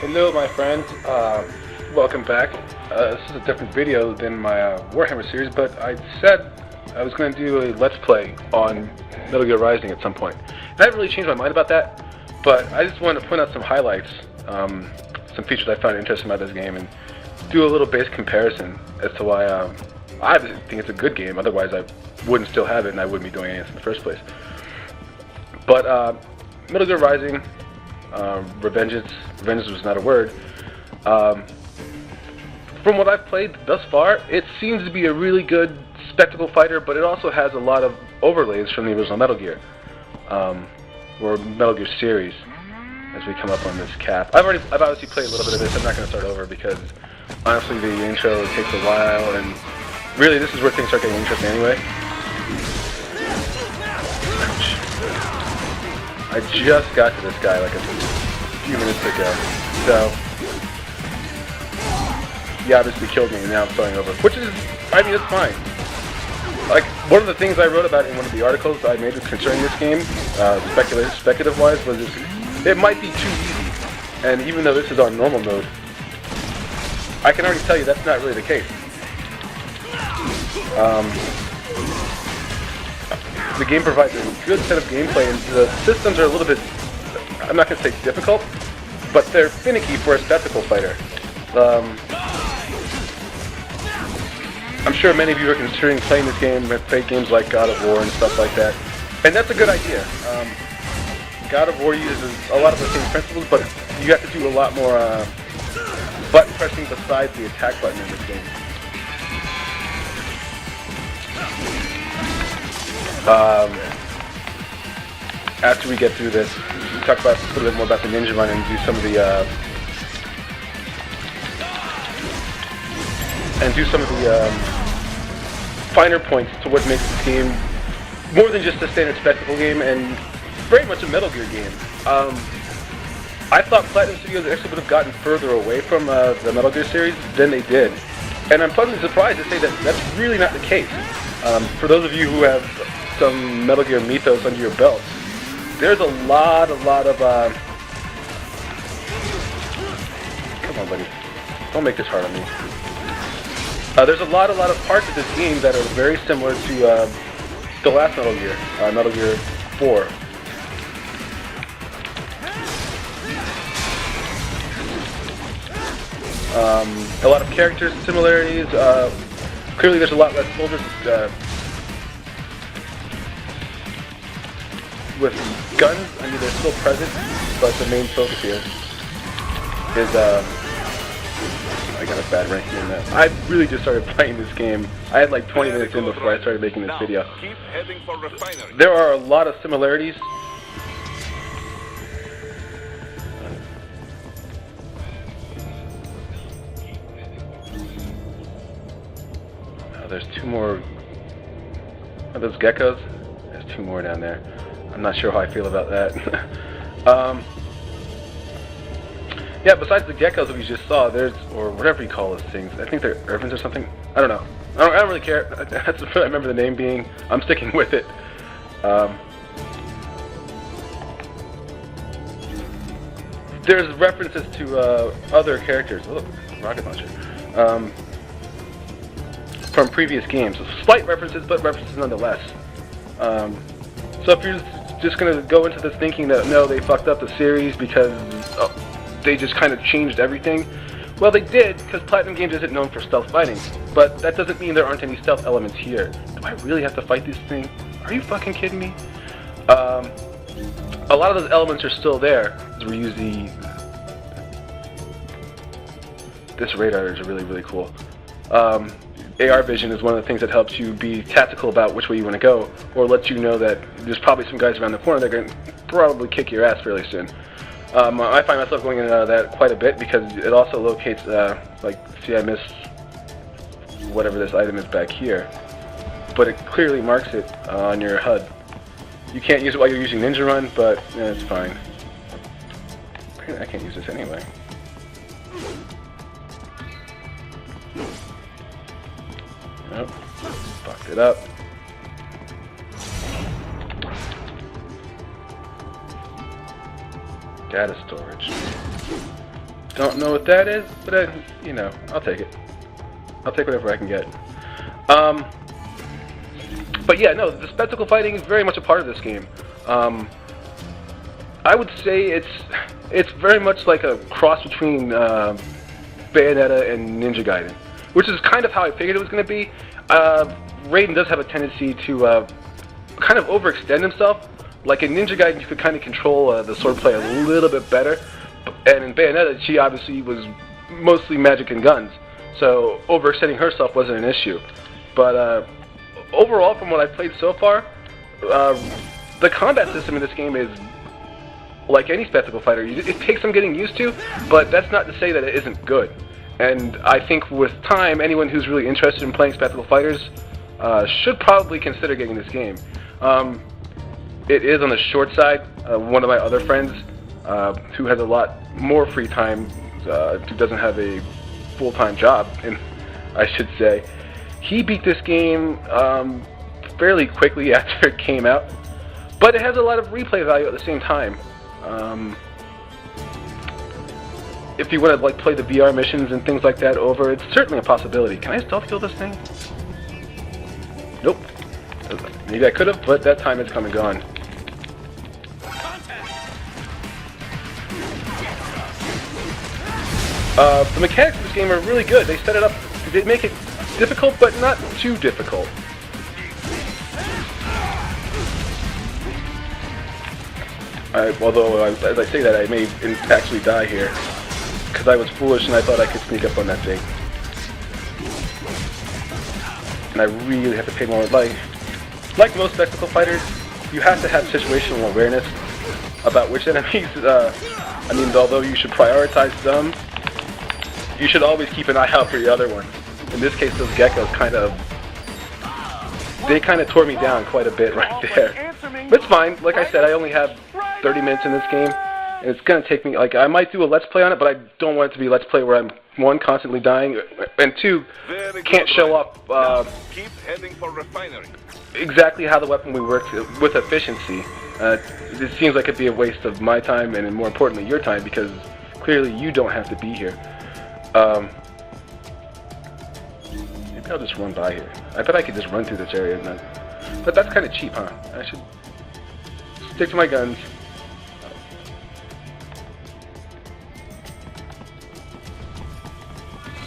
Hello my friend, welcome back. This is a different video than my Warhammer series, but I said I was going to do a Let's Play on Metal Gear Rising at some point. And I haven't really changed my mind about that, but I just wanted to point out some highlights, some features I found interesting about this game, and do a little base comparison as to why I think it's a good game. Otherwise I wouldn't still have it and I wouldn't be doing it in the first place. But Metal Gear Rising, Revengeance was not a word. From what I've played thus far, it seems to be a really good spectacle fighter, but it also has a lot of overlays from the original Metal Gear, or Metal Gear series. As we come up on this cap, I've obviously played a little bit of this. I'm not going to start over because honestly, the intro takes a while, and really, this is where things start getting interesting anyway. I just got to this guy like a few minutes ago, so he obviously killed me, and now I'm starting over. Which is, I mean, it's fine. Like, one of the things I wrote about in one of the articles I made concerning this game, speculative-wise, was it might be too easy. And even though this is on normal mode, I can already tell you that's not really the case. The game provides a good set of gameplay, and the systems are a little bit, I'm not going to say difficult, but they're finicky for a spectacle fighter. I'm sure many of you are considering playing this game, have played games like God of War and stuff like that, and that's a good idea. God of War uses a lot of the same principles, but you have to do a lot more button pressing besides the attack button in this game. After we get through this, we'll talk about a little bit more about the ninja run and do some of the finer points to what makes this game more than just a standard spectacle game and very much a Metal Gear game. I thought Platinum Studios actually would have gotten further away from the Metal Gear series than they did, and I'm pleasantly surprised to say that that's really not the case. For those of you who have some Metal Gear mythos under your belt, there's a lot of come on, buddy, don't make this hard on me. There's a lot of parts of this game that are very similar to the last Metal Gear, Metal Gear 4. A lot of character similarities. Clearly, there's a lot less soldiers with guns. I mean, they're still present, but the main focus here is I got a bad ranking in that. I really just started playing this game. I had like 20 minutes in before I started making this video. There are a lot of similarities. There's two more. Are those geckos? There's two more down there. I'm not sure how I feel about that. Yeah, besides the geckos that we just saw, there's, or whatever you call those things. I think they're Irvins or something. I don't know. I don't really care. That's what I remember the name being. I'm sticking with it. There's references to other characters. Oh, rocket launcher. From previous games. Slight references, but references nonetheless. So if you're just going to go into this thinking that, no, they fucked up the series because they just kind of changed everything, well, they did, because Platinum Games isn't known for stealth fighting. But that doesn't mean there aren't any stealth elements here. Do I really have to fight this thing? Are you fucking kidding me? A lot of those elements are still there, as we use this radar is really, really cool. AR vision is one of the things that helps you be tactical about which way you want to go, or lets you know that there's probably some guys around the corner that are going to probably kick your ass fairly soon. I find myself going in and out of that quite a bit because it also locates, like, see, I missed whatever this item is back here, but it clearly marks it on your HUD. You can't use it while you're using Ninja Run, but it's fine. I can't use this anyway. Nope. Fucked it up. Data storage. Don't know what that is, but you know, I'll take it. I'll take whatever I can get. But yeah, no, the spectacle fighting is very much a part of this game. I would say it's very much like a cross between Bayonetta and Ninja Gaiden, which is kind of how I figured it was going to be. Raiden does have a tendency to kind of overextend himself. Like in Ninja Gaiden, you could kind of control the swordplay a little bit better, and in Bayonetta, she obviously was mostly magic and guns, so overextending herself wasn't an issue. But overall, from what I've played so far, the combat system in this game is like any spectacle fighter. It takes some getting used to, but that's not to say that it isn't good. And I think with time, anyone who's really interested in playing spectacle fighters should probably consider getting this game. It is on the short side. One of my other friends, who has a lot more free time, who doesn't have a full-time job, and I should say, he beat this game fairly quickly after it came out, but it has a lot of replay value at the same time. If you want to like play the VR missions and things like that over, it's certainly a possibility. Can I stealth kill this thing? Nope. Maybe I could have, but that time has come and gone. The mechanics of this game are really good. They set it up, they make it difficult, but not too difficult. Although, as I say that, I may actually die here, because I was foolish and I thought I could sneak up on that thing. And I really have to pay more. Like most spectacle fighters, you have to have situational awareness about which enemies, I mean, although you should prioritize some, you should always keep an eye out for the other ones. In this case, those geckos they kind of tore me down quite a bit right there. But it's fine. Like I said, I only have 30 minutes in this game, and it's going to take me, like, I might do a Let's Play on it, but I don't want it to be a Let's Play where I'm, one, constantly dying, and two, can't show up keep heading for refinery. Exactly how the weapon works with efficiency. It seems like it'd be a waste of my time, and more importantly, your time, because clearly you don't have to be here. Maybe I'll just run by here. I bet I could just run through this area, but that's kind of cheap, huh? I should stick to my guns.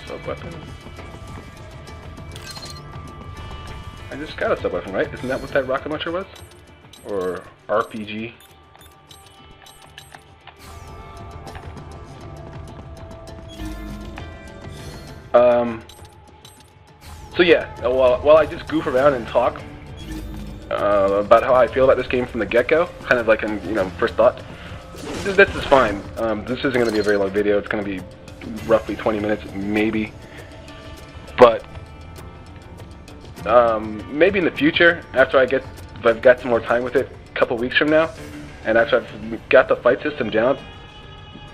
Sub-weapon. I just got a sub-weapon, right? Isn't that what that rocket launcher was? Or RPG? So yeah, while I just goof around and talk about how I feel about this game from the get-go, kind of like in, first thought, this is fine. This isn't going to be a very long video. It's going to be roughly 20 minutes, maybe. But maybe in the future, after if I've got some more time with it, a couple weeks from now, and after I've got the fight system down,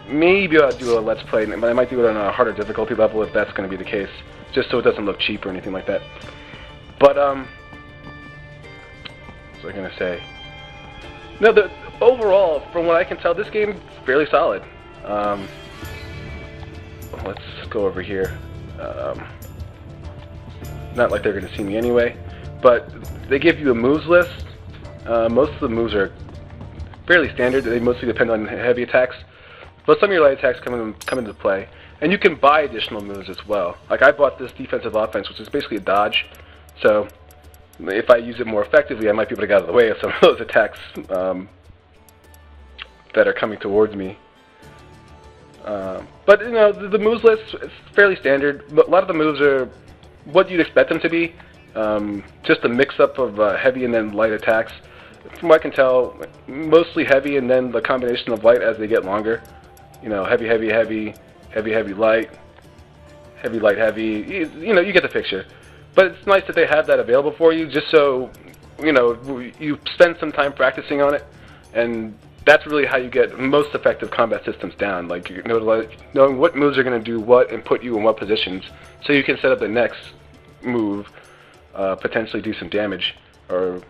maybe I'll do a Let's Play, but I might do it on a harder difficulty level if that's going to be the case, just so it doesn't look cheap or anything like that. But, what was I going to say? No, overall, from what I can tell, this game is fairly solid. Let's go over here. Not like they're going to see me anyway, but they give you a moves list. Most of the moves are fairly standard. They mostly depend on heavy attacks, but some of your light attacks come into play. And you can buy additional moves as well. Like I bought this defensive offense, which is basically a dodge. So if I use it more effectively, I might be able to get out of the way of some of those attacks that are coming towards me. But the moves list is fairly standard. But a lot of the moves are what you'd expect them to be. Just a mix-up of heavy and then light attacks. From what I can tell, mostly heavy and then the combination of light as they get longer. Heavy, heavy, heavy, heavy, heavy, light, heavy, light, heavy. You get the picture. But it's nice that they have that available for you, just so you spend some time practicing on it, and that's really how you get most effective combat systems down. Like knowing what moves are going to do what and put you in what positions, so you can set up the next move, potentially do some damage or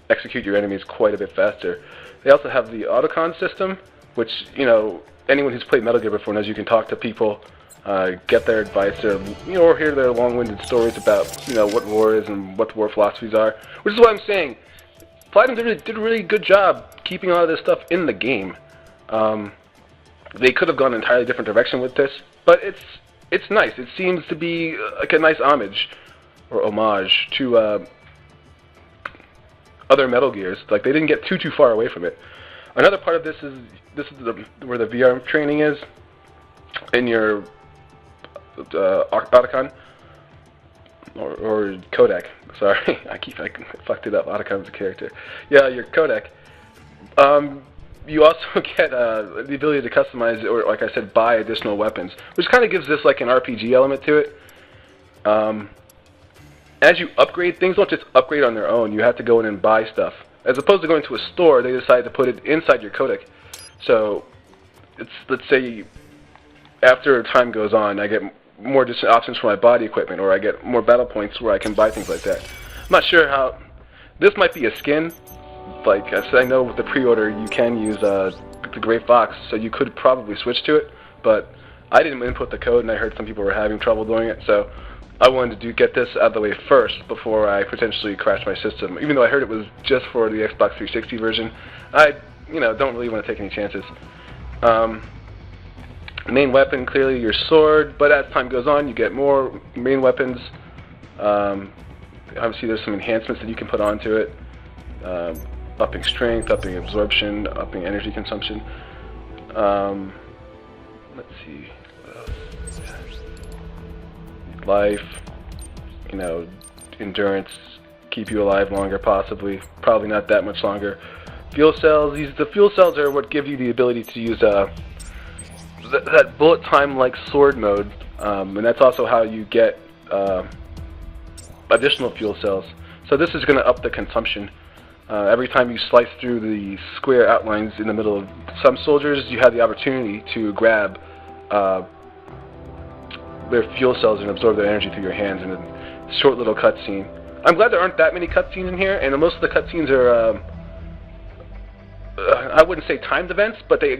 execute your enemies quite a bit faster. They also have the autocon system, which, you know, anyone who's played Metal Gear before knows you can talk to people, get their advice, or, you know, or hear their long-winded stories about, you know, what war is and what the war philosophies are. Which is what I'm saying. Platinum did a really good job keeping a lot of this stuff in the game. They could have gone an entirely different direction with this, but it's nice. It seems to be like a nice homage to other Metal Gears. Like, they didn't get too far away from it. Another part of this is where the VR training is in your Otacon or codec. Sorry, I fucked it up. Otacon's a character. Yeah, your codec. You also get the ability to customize, or like I said, buy additional weapons, which kind of gives this like an RPG element to it. As you upgrade, things don't just upgrade on their own. You have to go in and buy stuff. As opposed to going to a store, they decide to put it inside your codec. So, let's say after time goes on, I get more distant options for my body equipment, or I get more battle points where I can buy things like that. I'm not sure how. This might be a skin. Like I said, I know with the pre-order you can use the Gray Fox, so you could probably switch to it. But I didn't input the code, and I heard some people were having trouble doing it. So I wanted to get this out of the way first before I potentially crash my system. Even though I heard it was just for the Xbox 360 version, I don't really want to take any chances. Main weapon, clearly your sword, but as time goes on you get more main weapons. Obviously there's some enhancements that you can put onto it. Upping strength, upping absorption, upping energy consumption. Let's see. Life, you know, endurance, keep you alive longer possibly. Probably not that much longer. Fuel cells. The fuel cells are what give you the ability to use that bullet time like sword mode, and that's also how you get additional fuel cells. So this is going to up the consumption. Every time you slice through the square outlines in the middle of some soldiers, you have the opportunity to grab their fuel cells and absorb their energy through your hands in a short little cutscene. I'm glad there aren't that many cutscenes in here, and most of the cutscenes are, I wouldn't say timed events, but they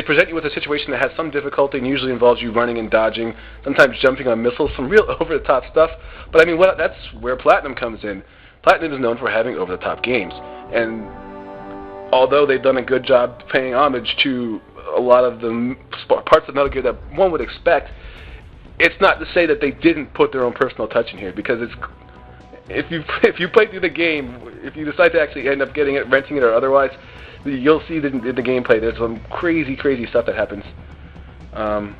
present you with a situation that has some difficulty and usually involves you running and dodging, sometimes jumping on missiles, some real over-the-top stuff. But I mean, that's where Platinum comes in. Platinum is known for having over-the-top games, and although they've done a good job paying homage to a lot of the parts of Metal Gear that one would expect, it's not to say that they didn't put their own personal touch in here, because if you play through the game, if you decide to actually end up getting it, renting it or otherwise, you'll see that in the gameplay there's some crazy stuff that happens. And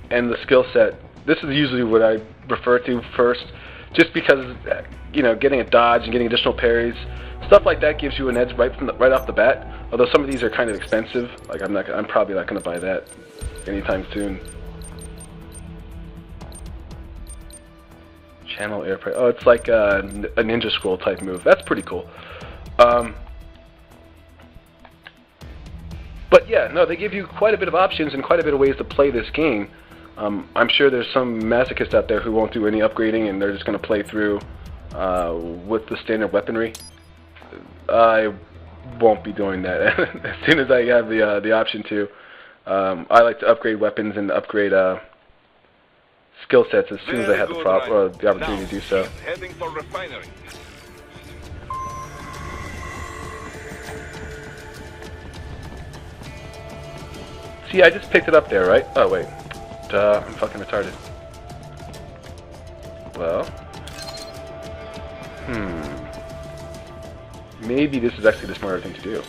the skill set, this is usually what I refer to first, just because, you know, getting a dodge and getting additional parries, stuff like that gives you an edge right off the bat. Although some of these are kind of expensive, like I'm probably not going to buy that anytime soon. Channel air pressure. Oh, it's like a ninja scroll type move. That's pretty cool. But yeah, no, they give you quite a bit of options and quite a bit of ways to play this game. I'm sure there's some masochists out there who won't do any upgrading and they're just going to play through with the standard weaponry. I won't be doing that. As soon as I have the option to, I like to upgrade weapons and upgrade skill sets as soon as I have the opportunity to do so. Heading for refinery. See, I just picked it up there, right? Oh wait, duh, I'm fucking retarded. Well, maybe this is actually the smarter thing to do.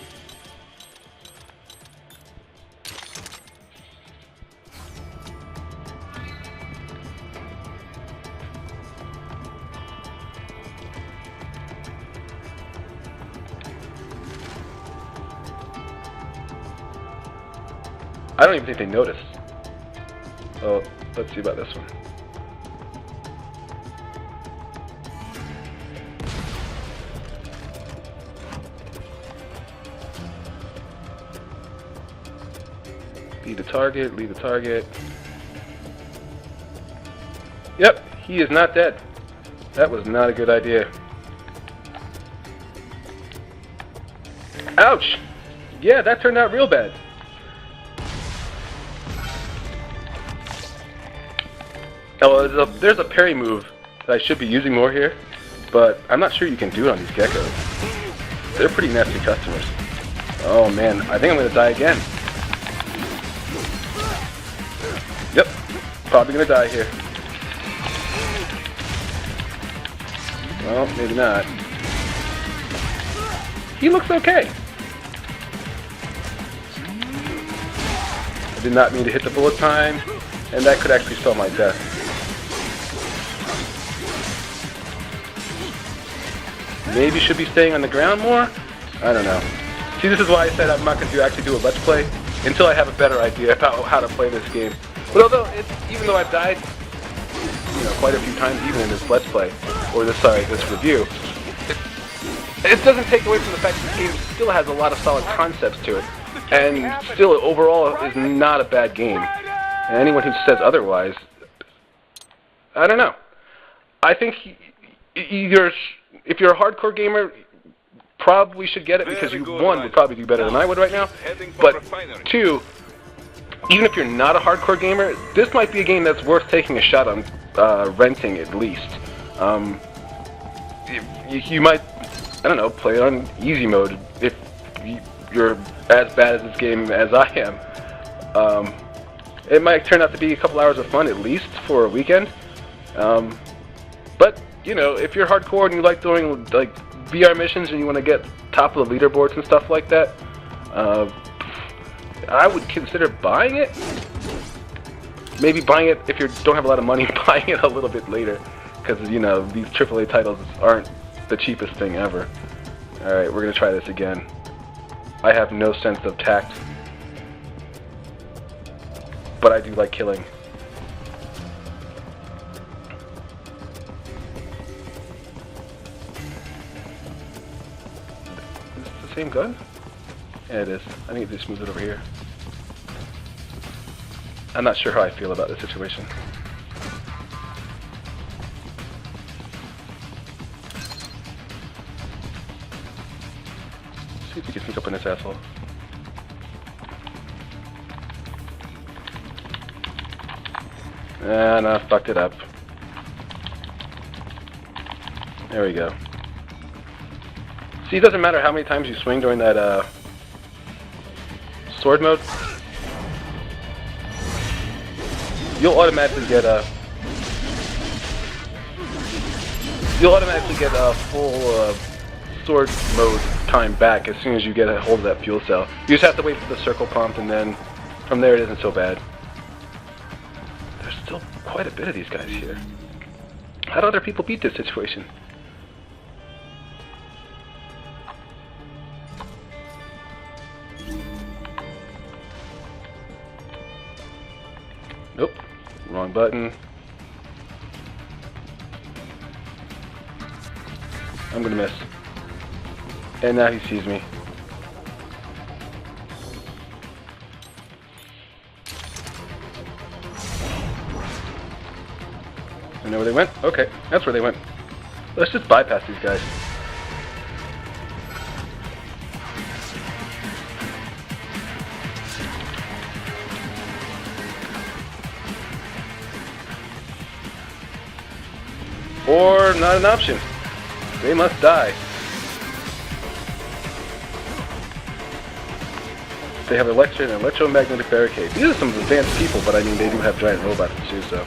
I don't even think they noticed. Oh, let's see about this one. Lead the target, lead the target. Yep, he is not dead. That was not a good idea. Ouch! yeah, that turned out real bad. Oh, there's a parry move that I should be using more here, but I'm not sure you can do it on these geckos. They're pretty nasty customers. Oh man, I think I'm gonna die again. Yep, probably gonna die here. Well, maybe not. He looks okay. I did not mean to hit the bullet time, and that could actually spell my death. Maybe should be staying on the ground more? I don't know. See, this is why I said I'm not going to actually do a Let's Play until I have a better idea about how to play this game. But although, even though I've died, quite a few times even in this Let's Play, or this review, it doesn't take away from the fact that this game still has a lot of solid concepts to it, and still overall is not a bad game. And anyone who says otherwise, I don't know. I think if you're a hardcore gamer, probably should get it because one, would probably do better than I would right now, but two, even if you're not a hardcore gamer, this might be a game that's worth taking a shot on renting at least. You might, I don't know, play it on easy mode if you're as bad as this game as I am. It might turn out to be a couple hours of fun at least for a weekend. But if you're hardcore and you like doing like VR missions and you want to get top of the leaderboards and stuff like that, I would consider buying it. Maybe buying it if you don't have a lot of money, buying it a little bit later, because these AAA titles aren't the cheapest thing ever. All right, we're gonna try this again. I have no sense of tact, but I do like killing. Same gun? Yeah, it is. I think it just moves it over here. I'm not sure how I feel about this situation. See if we can sneak up on this asshole. And I fucked it up. There we go. See, it doesn't matter how many times you swing during that sword mode. You'll automatically get a full sword mode time back as soon as you get a hold of that fuel cell. You just have to wait for the circle prompt, and then from there it isn't so bad. There's still quite a bit of these guys here. How do other people beat this situation? Nope. Wrong button. I'm gonna miss. And now he sees me. I know where they went? Okay, that's where they went. Let's just bypass these guys. Or not an option. They must die. They have an electromagnetic barricade. These are some advanced people, but I mean they do have giant robots too, so.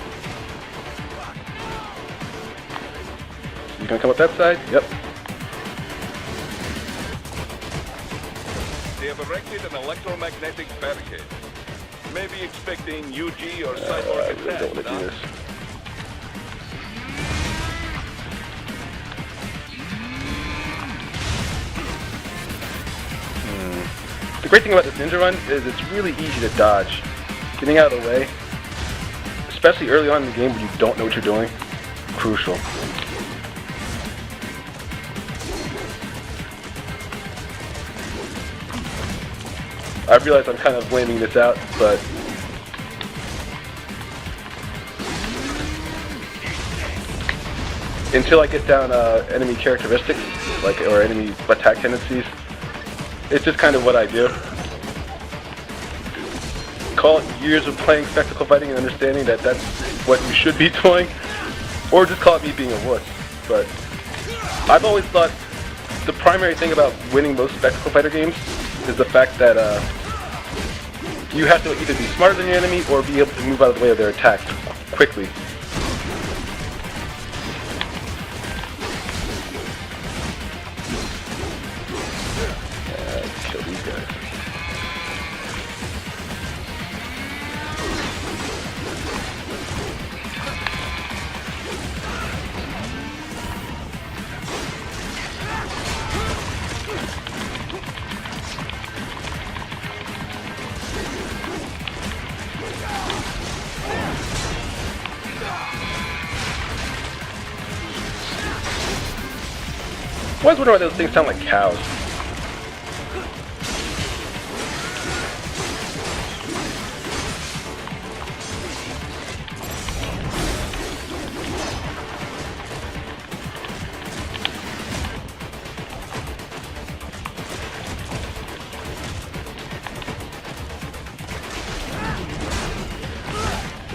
You gonna come up that side? Yep. They have erected an electromagnetic barricade. Maybe expecting UG or cyborg I really don't want to do this. The great thing about this ninja run is it's really easy to dodge. Getting out of the way, especially early on in the game when you don't know what you're doing, crucial. I realize I'm kind of blaming this out, but until I get down enemy characteristics, or enemy attack tendencies, It's just kind of what I do. Call it years of playing spectacle fighting and understanding that that's what you should be doing, or just call it me being a wuss. But I've always thought the primary thing about winning most spectacle fighter games is the fact that you have to either be smarter than your enemy or be able to move out of the way of their attacks quickly. Kill these guys. I always wonder why those things sound like cows.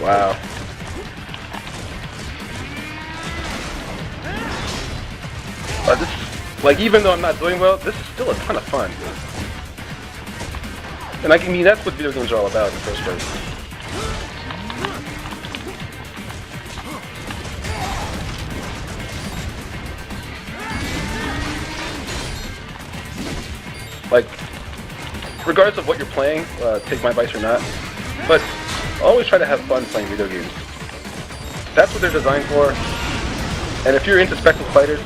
Wow. Like, even though I'm not doing well, this is still a ton of fun. And I mean, that's what video games are all about in the first place. Like, regardless of what you're playing, take my advice or not, but always try to have fun playing video games. That's what they're designed for. And if you're into spectacle fighters,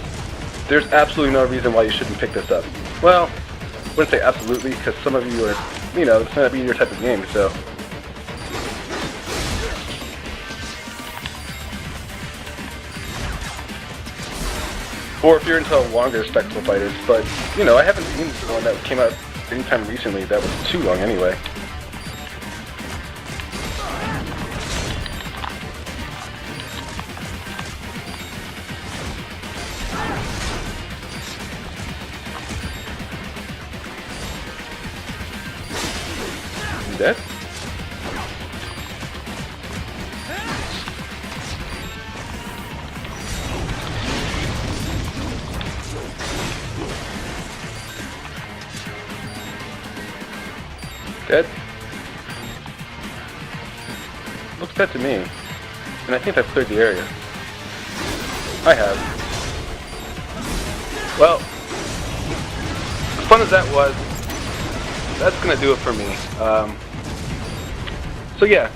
there's absolutely no reason why you shouldn't pick this up. Well, I wouldn't say absolutely, because some of you are, you know, it's not be your type of game, so. Or if you're into longer spectacle fighters, but, you know, I haven't seen one that came out anytime recently that was too long anyway. Dead? Dead? Looks dead to me. And I think I've cleared the area. I have. Well, as fun as that was, that's gonna do it for me. So yeah,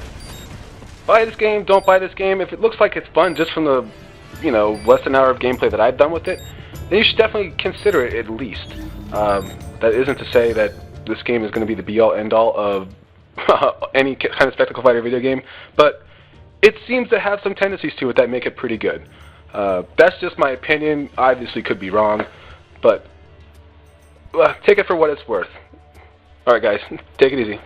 buy this game, don't buy this game. If it looks like it's fun just from the, you know, less than an hour of gameplay that I've done with it, then you should definitely consider it at least. That isn't to say that this game is going to be the be-all, end-all of any kind of spectacle fighter video game, but it seems to have some tendencies to it that make it pretty good. That's just my opinion. I obviously could be wrong, but take it for what it's worth. Alright guys, take it easy.